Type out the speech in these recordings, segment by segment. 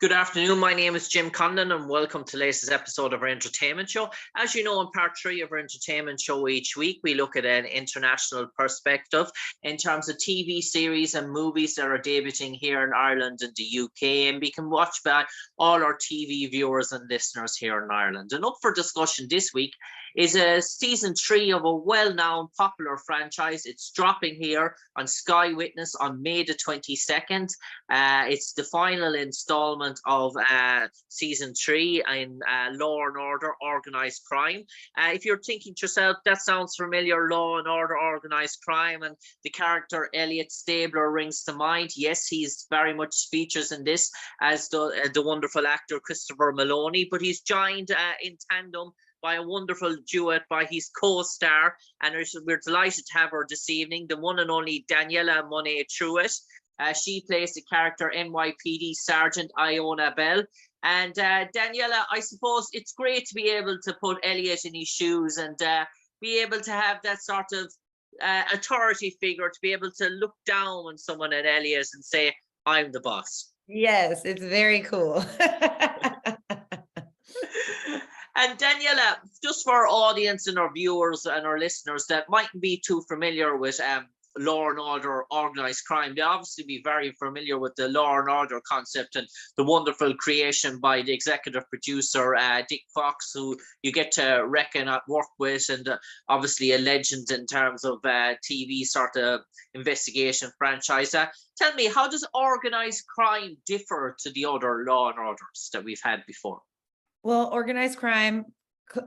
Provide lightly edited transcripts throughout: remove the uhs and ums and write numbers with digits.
Good afternoon. My name is Jim Conlan and welcome to the latest episode of our entertainment show. As you know, in part 3 of our entertainment show each week, we look at an international perspective in terms of TV series and movies that are debuting here in Ireland and the UK, and we can watch by all our TV viewers and listeners here in Ireland. And up for discussion this week is season 3 of a well-known popular franchise. It's dropping here on Sky Witness on May the 22nd. It's the final installment of season 3 in Law and Order Organised Crime. If you're thinking to yourself, that sounds familiar, Law and Order Organised Crime, and the character Elliot Stabler rings to mind. Yes, he's very much features in this as the wonderful actor Christopher Meloni, but he's joined in tandem by a wonderful duet by his co-star, and we're delighted to have her this evening, the one and only Danielle Mone Truitt. She plays the character NYPD Sergeant Ayanna Bell. And Daniela, I suppose it's great to be able to put Elliot in his shoes and be able to have that sort of authority figure, to be able to look down on someone at Elliot and say, I'm the boss. Yes, it's very cool. And Daniela, just for our audience and our viewers and our listeners that mightn't be too familiar with Law and Order Organised Crime, they obviously be very familiar with the Law and Order concept and the wonderful creation by the executive producer Dick Fox, who you get to work with, and obviously a legend in terms of TV sort of investigation franchise. Tell me, how does organised crime differ to the other Law and Orders that we've had before? Well, organized crime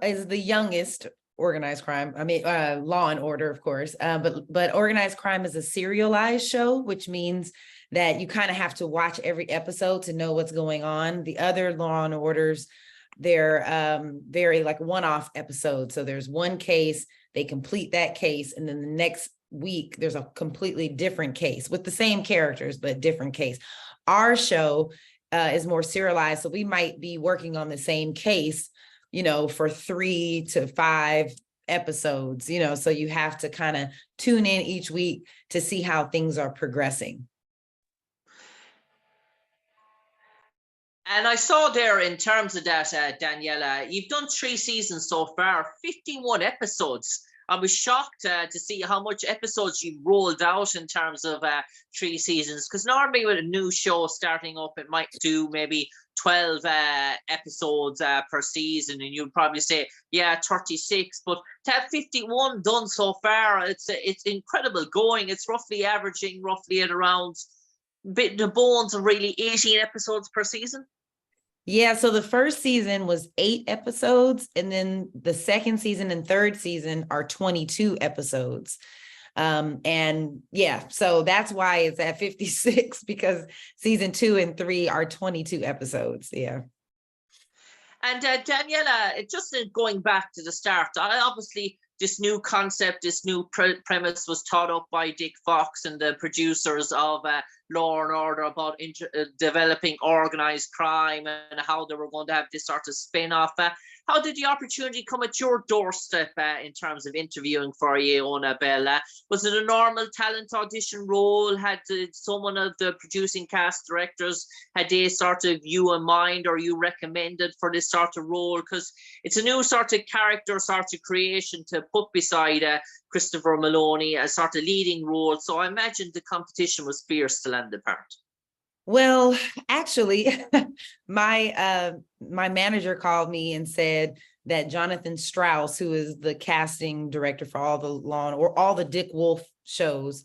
is the youngest organized crime. I mean, Law and Order, of course, but organized crime is a serialized show, which means that you kind of have to watch every episode to know what's going on. The other Law and Orders, they're very like one-off episodes. So there's one case, they complete that case, and then the next week there's a completely different case with the same characters, but different case. Our show is more serialized, so we might be working on the same case, for 3 to 5 episodes, so you have to kind of tune in each week to see how things are progressing. And I saw there, in terms of that, Daniela, you've done 3 seasons so far, 51 episodes. I was shocked to see how much episodes you rolled out in terms of 3 seasons, because normally with a new show starting up, it might do maybe 12 episodes per season, and you'd probably say, yeah, 36. But to have 51 done so far, it's incredible going. It's averaging at around the bones of really 18 episodes per season. Yeah, so the first season was 8 episodes, and then the second season and third season are 22 episodes. And yeah, so that's why it's at 56, because season 2 and 3 are 22 episodes. Yeah. And Daniela, just going back to the start, obviously this new concept, this new premise was thought up by Dick Fox and the producers of Law and Order about developing organised crime and how they were going to have this sort of spin-off. How did the opportunity come at your doorstep in terms of interviewing for Ayanna Bell? Was it a normal talent audition role? Had someone of the producing cast directors, had they sort of you in mind, or you recommended for this sort of role? Because it's a new sort of character sort of creation to put beside Christopher Meloni, a sort of leading role. So I imagine the competition was fierce to land the part. Well, actually, my manager called me and said that Jonathan Strauss, who is the casting director for all the all the Dick Wolf shows,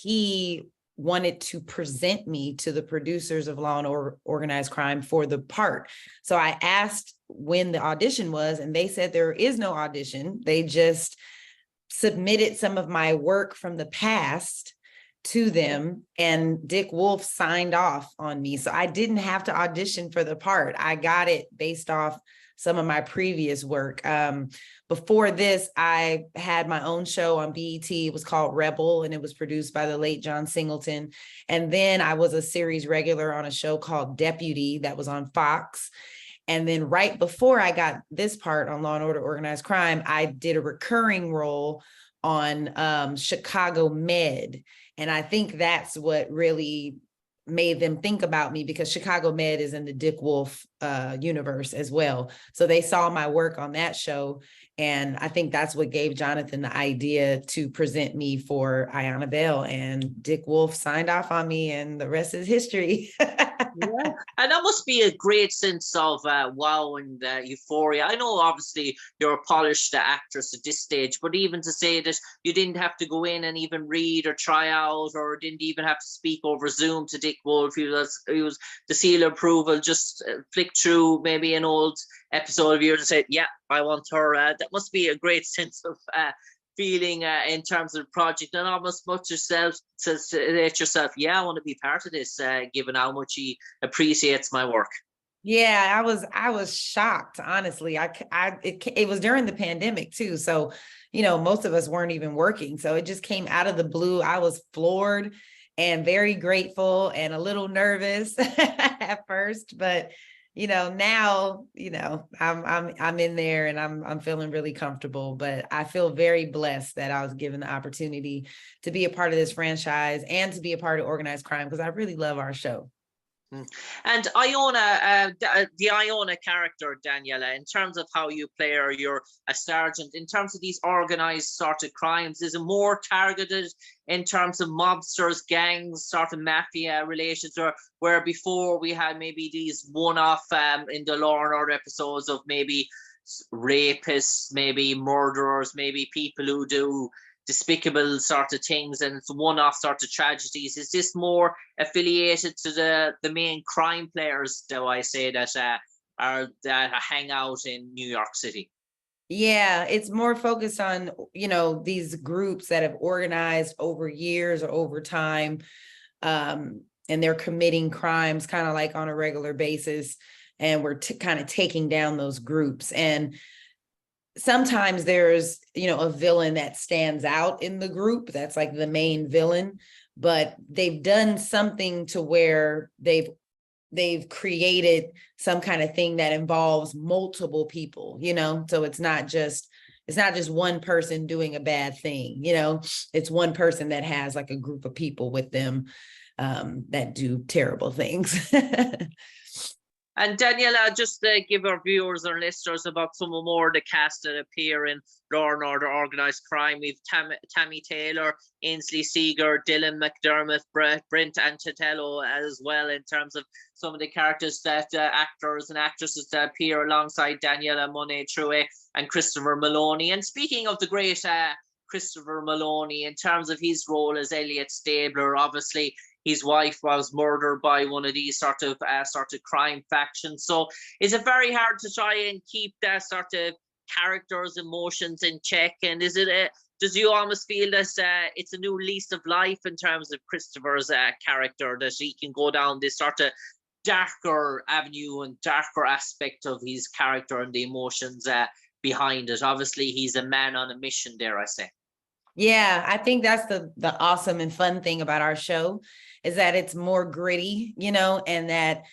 he wanted to present me to the producers of Law and Organized Crime for the part. So I asked when the audition was, and they said there is no audition. They just submitted some of my work from the past to them, and Dick Wolf signed off on me. So I didn't have to audition for the part. I got it based off some of my previous work. Before this, I had my own show on BET. It was called Rebel, and it was produced by the late John Singleton. And then I was a series regular on a show called Deputy that was on Fox. And then right before I got this part on Law and Order Organized Crime, I did a recurring role on Chicago Med. And I think that's what really made them think about me, because Chicago Med is in the Dick Wolf universe as well. So they saw my work on that show. And I think that's what gave Jonathan the idea to present me for Ayanna Bell, and Dick Wolf signed off on me, and the rest is history. Yeah. And that must be a great sense of wow and euphoria. I know obviously you're a polished actress at this stage, but even to say that you didn't have to go in and even read or try out, or didn't even have to speak over Zoom to Dick Wolf, he was the seal of approval, just flick through maybe an old episode of yours and say, yeah, I want her. That must be a great sense of feeling in terms of the project, and almost much yourself says to yourself, yeah, I want to be part of this, given how much he appreciates my work. Yeah, I was shocked, honestly. It was during the pandemic too, so most of us weren't even working, so it just came out of the blue. I was floored and very grateful and a little nervous at first, but now, I'm in there, and I'm feeling really comfortable, but I feel very blessed that I was given the opportunity to be a part of this franchise and to be a part of organized crime, because I really love our show. And Ayanna, the Ayanna character, Daniela, in terms of how you play her, you're a sergeant, in terms of these organized sort of crimes, is it more targeted in terms of mobsters, gangs, sort of mafia relations, or where before we had maybe these one-off in the Law and Order episodes of maybe rapists, maybe murderers, maybe people who do despicable sort of things, and it's one-off sort of tragedies? Is this more affiliated to the main crime players, do I say, that hang out in New York City? Yeah, it's more focused on, these groups that have organized over years or over time, and they're committing crimes kind of like on a regular basis, and we're kind of taking down those groups. And sometimes there's, a villain that stands out in the group that's like the main villain, but they've done something to where they've created some kind of thing that involves multiple people, so it's not just one person doing a bad thing, it's one person that has like a group of people with them that do terrible things. And Daniela, just to give our viewers or listeners about some more of the cast that appear in Law and Order Organised Crime, we've Tammy Taylor, Ainsley Seiger, Dylan McDermott, Brent Antonello as well, in terms of some of the characters that actors and actresses that appear alongside Danielle Mone Truitt and Christopher Meloni. And speaking of the great Christopher Meloni, in terms of his role as Elliot Stabler, obviously his wife was murdered by one of these sort of crime factions. So is it very hard to try and keep that sort of characters' emotions in check? And is it does you almost feel that it's a new lease of life in terms of Christopher's character, that he can go down this sort of darker avenue and darker aspect of his character and the emotions behind it? Obviously, he's a man on a mission, dare I say. Yeah, I think that's the awesome and fun thing about our show, is that it's more gritty, and that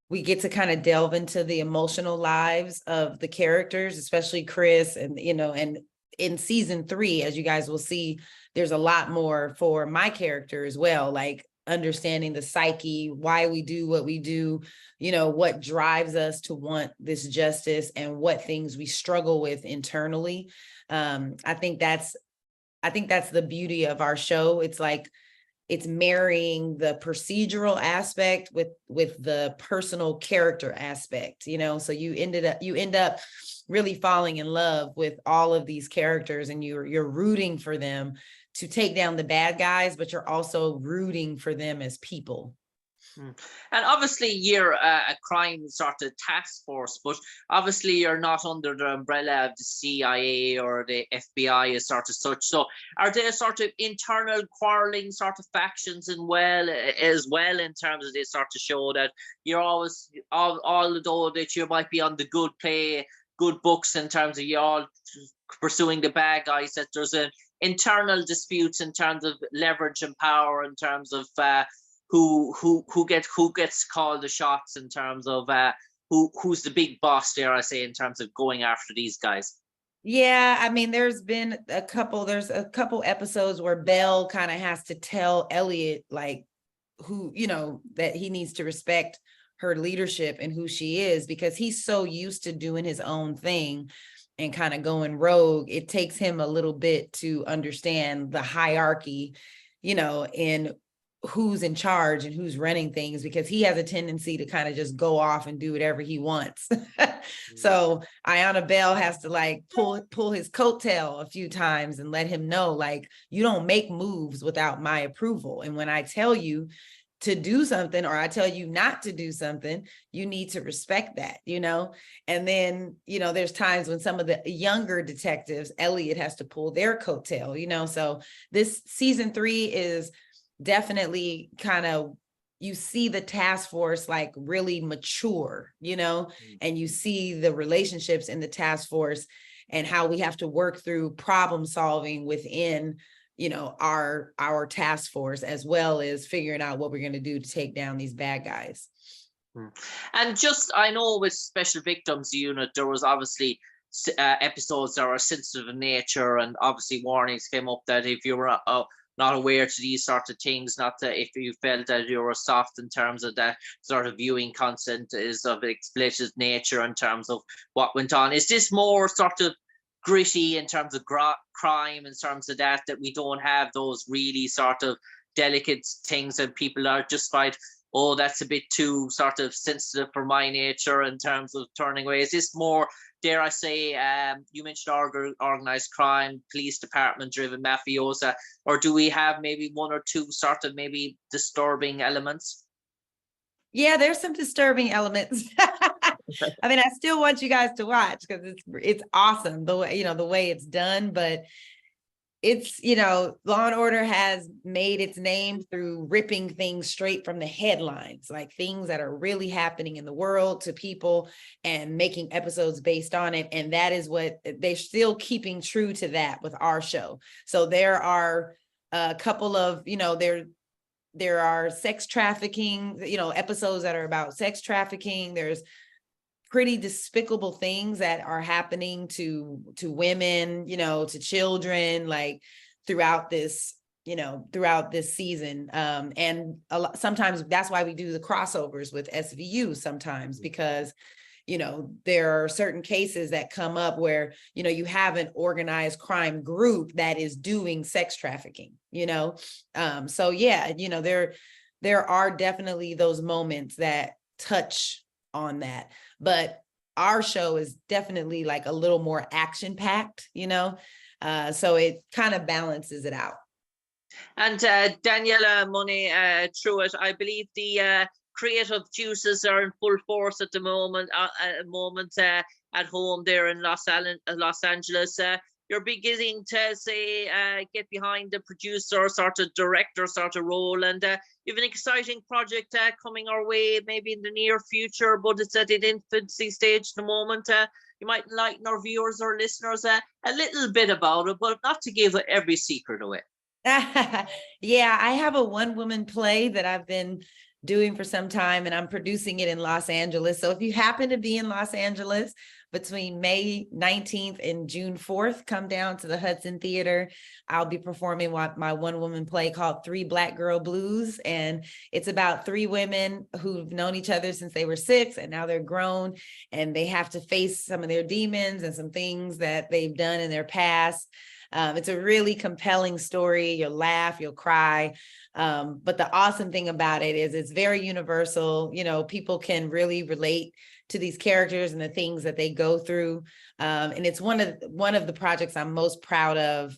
we get to kind of delve into the emotional lives of the characters, especially Chris. And, and in season 3, as you guys will see, there's a lot more for my character as well, like understanding the psyche, why we do what we do, what drives us to want this justice, and what things we struggle with internally. I think that's the beauty of our show. It's like, it's marrying the procedural aspect with the personal character aspect, so you end up really falling in love with all of these characters, and you're rooting for them to take down the bad guys, but you're also rooting for them as people. And obviously you're a crime sort of task force, but obviously you're not under the umbrella of the CIA or the FBI as sort of such. So are there sort of internal quarreling sort of factions as well in terms of this sort of show, that you're always, although that you might be on the good books in terms of you all pursuing the bad guys, that there's an internal disputes in terms of leverage and power, in terms of who gets called the shots, in terms of who's the big boss, dare I say, in terms of going after these guys? Yeah, I mean, there's a couple episodes where Belle kind of has to tell Elliot, like, who, that he needs to respect her leadership and who she is, because he's so used to doing his own thing and kind of going rogue. It takes him a little bit to understand the hierarchy, and who's in charge and who's running things, because he has a tendency to kind of just go off and do whatever he wants. So Ayanna Bell has to like pull his coattail a few times and let him know, like, you don't make moves without my approval. And when I tell you to do something, or I tell you not to do something, you need to respect that, And then, there's times when some of the younger detectives, Elliot has to pull their coattail, So this season 3 is definitely kind of, you see the task force like really mature, and you see the relationships in the task force and how we have to work through problem solving within, our task force, as well as figuring out what we're going to do to take down these bad guys. And just, I know with Special Victims Unit, there was obviously episodes that are sensitive in nature, and obviously warnings came up that if you were not aware to these sort of things, not to, if you felt that you were soft in terms of that sort of viewing content is of explicit nature in terms of what went on. Is this more sort of gritty in terms of crime, in terms of that we don't have those really sort of delicate things and people are just like, oh, that's a bit too sort of sensitive for my nature in terms of turning away? Is this more, dare I say, you mentioned organized crime, police department driven mafiosa, or do we have maybe one or two sort of maybe disturbing elements? Yeah, there's some disturbing elements. I mean, I still want you guys to watch because it's awesome the way it's done, but it's, Law and Order has made its name through ripping things straight from the headlines, like things that are really happening in the world to people, and making episodes based on it. And that is what they're still keeping true to that with our show. So there are a couple of, there are sex trafficking, episodes that are about sex trafficking. There's pretty despicable things that are happening to women, to children, like throughout this season. And sometimes that's why we do the crossovers with SVU sometimes, because, there are certain cases that come up where, you have an organized crime group that is doing sex trafficking, so yeah, there are definitely those moments that touch on that. But our show is definitely like a little more action packed, so it kind of balances it out. And Danielle Mone Truitt, I believe the creative juices are in full force at the moment. At home there in Los Angeles. You're beginning to say get behind the producer sort of director sort of role, and you have an exciting project coming our way maybe in the near future, but it's at an infancy stage at the moment. You might enlighten our viewers or listeners a little bit about it, but not to give every secret away. Yeah, I have a one-woman play that I've been doing for some time, and I'm producing it in Los Angeles. So if you happen to be in Los Angeles between May 19th and June 4th, come down to the Hudson Theater. I'll be performing my one-woman play called 3 Black Girl Blues. And it's about 3 women who've known each other since they were 6, and now they're grown, and they have to face some of their demons and some things that they've done in their past. It's a really compelling story. You'll laugh, you'll cry. But the awesome thing about it is it's very universal. People can really relate to these characters and the things that they go through. And it's one of the projects I'm most proud of.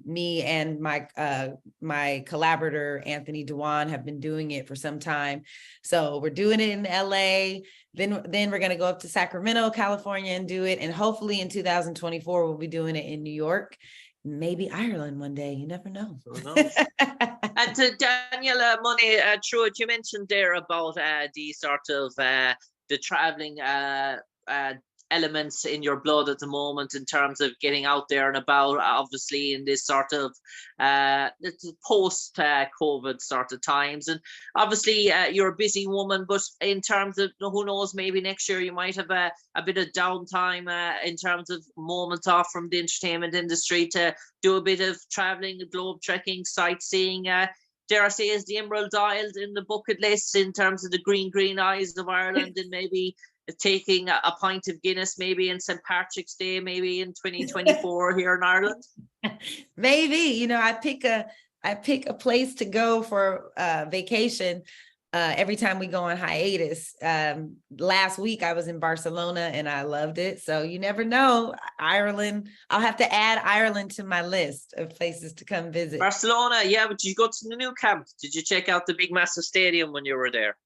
Me and my collaborator, Anthony Dewan, have been doing it for some time. So we're doing it in LA. Then we're going to go up to Sacramento, California, and do it. And hopefully in 2024, we'll be doing it in New York, maybe Ireland one day. You never know. And to Danielle Mone Truitt, you mentioned there about the sort of the traveling elements in your blood at the moment in terms of getting out there and about, obviously in this sort of post COVID sort of times. And obviously you're a busy woman, but in terms of, who knows, maybe next year you might have a bit of downtime in terms of moment off from the entertainment industry to do a bit of traveling, globe trekking, sightseeing. dare I say, is the Emerald Isle in the bucket list in terms of the green eyes of Ireland, and maybe taking a pint of Guinness maybe in St. Patrick's Day, maybe in 2024 here in Ireland? Maybe, I pick a place to go for vacation every time we go on hiatus. Last week I was in Barcelona and I loved it. So you never know. Ireland, I'll have to add Ireland to my list of places to come visit. Barcelona, yeah, but did you go to the new camp? Did you check out the big massive stadium when you were there?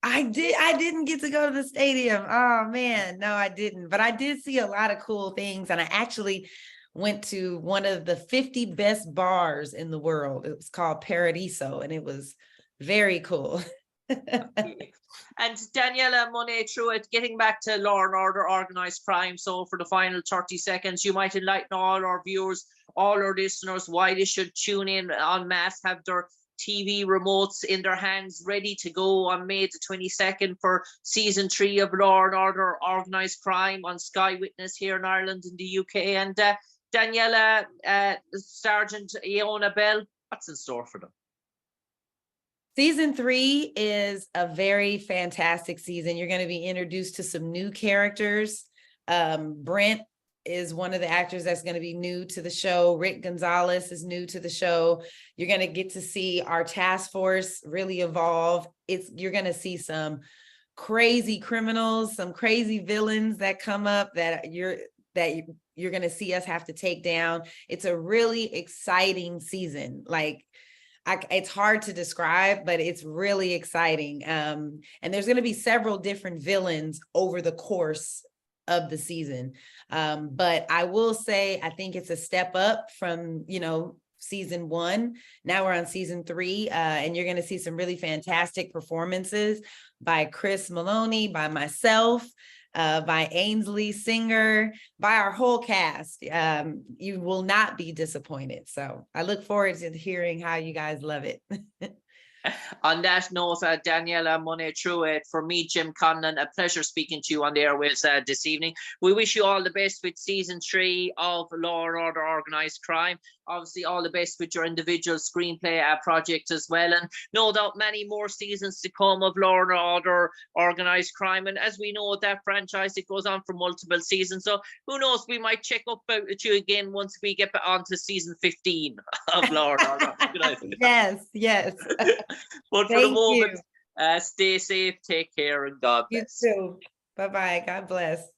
I didn't get to go to the stadium. Oh man, no, I didn't. But I did see a lot of cool things. And I actually went to one of the 50 best bars in the world. It was called Paradiso, and it was very cool. And Danielle Mone Truitt, getting back to law and order, organized crime. So for the final 30 seconds, you might enlighten all our viewers, all our listeners, why they should tune in en masse, have their TV remotes in their hands ready to go on May the 22nd for season 3 of Law and Order Organised Crime on Sky Witness here in Ireland and the UK. And Danielle, Sergeant Ayanna Bell, what's in store for them? Season 3 is a very fantastic season. You're going to be introduced to some new characters. Brent is one of the actors that's going to be new to the show. Rick Gonzalez is new to the show. You're going to get to see our task force really evolve. You're going to see some crazy criminals, some crazy villains that come up that you're going to see us have to take down. It's a really exciting season. It's hard to describe, but it's really exciting. And there's going to be several different villains over the course of the season. But I will say, I think it's a step up from, season 1. Now we're on season 3, and you're going to see some really fantastic performances by Chris Meloni, by myself, by Ainsley Seiger, by our whole cast. You will not be disappointed. So I look forward to hearing how you guys love it. On that note, Danielle Mone Truitt, for me, Jim Conlan, a pleasure speaking to you on the airwaves this evening. We wish you all the best with season 3 of Law and Order Organised Crime. Obviously, all the best with your individual screenplay project as well. And no doubt many more seasons to come of Law and Order Organised Crime. And as we know, that franchise, it goes on for multiple seasons. So who knows, we might check up with you again once we get on to season 15 of Law and Order. Yes. But for the moment, stay safe, take care, and God bless. You too. Bye-bye. God bless.